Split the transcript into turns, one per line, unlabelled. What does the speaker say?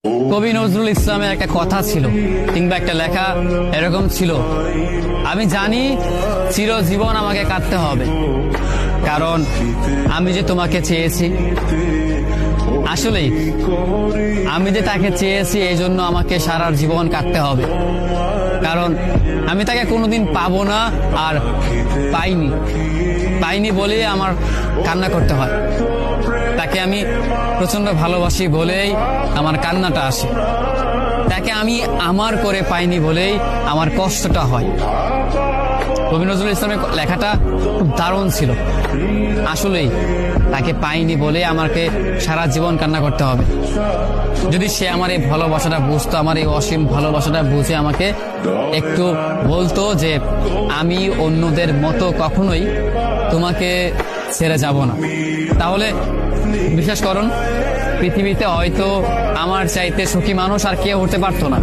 কবি নজরুল ইসলামের একটা কথা ছিল কিংবা একটা লেখা এরকম ছিল, আমি জানি চিরজীবন আমাকে কাঁদতে হবে, কারণ আমি যে তোমাকে চেয়েছি। আসলেই আমি যে তাকে চেয়েছি এই জন্য আমাকে সারা জীবন কাঁদতে হবে, কারণ আমি তাকে কোনোদিন পাবো না, আর পাইনি বলেই আমার কান্না করতে হয়। তাকে আমি প্রচন্ড ভালোবাসি বলেই আমার কান্নাটা আসে, তাকে আমি আমার করে পাইনি বলেই আমার কষ্টটা হয়। কবি নজরুল ইসলামের লেখাটা খুব দারুণ ছিল। আসলেই তাকে পাইনি বলে আমাকে সারা জীবন কান্না করতে হবে। যদি সে আমার এই ভালোবাসাটা বুঝতো, আমার এই অসীম ভালোবাসাটা বুঝে আমাকে একটু বলতো যে আমি অন্যদের মতো কখনোই তোমাকে ছেড়ে যাব না, তাহলে বিশ্বাস করুন পৃথিবীতে হয়তো আমার চাইতে সুখী মানুষ আর কেউ হতে পারতো না।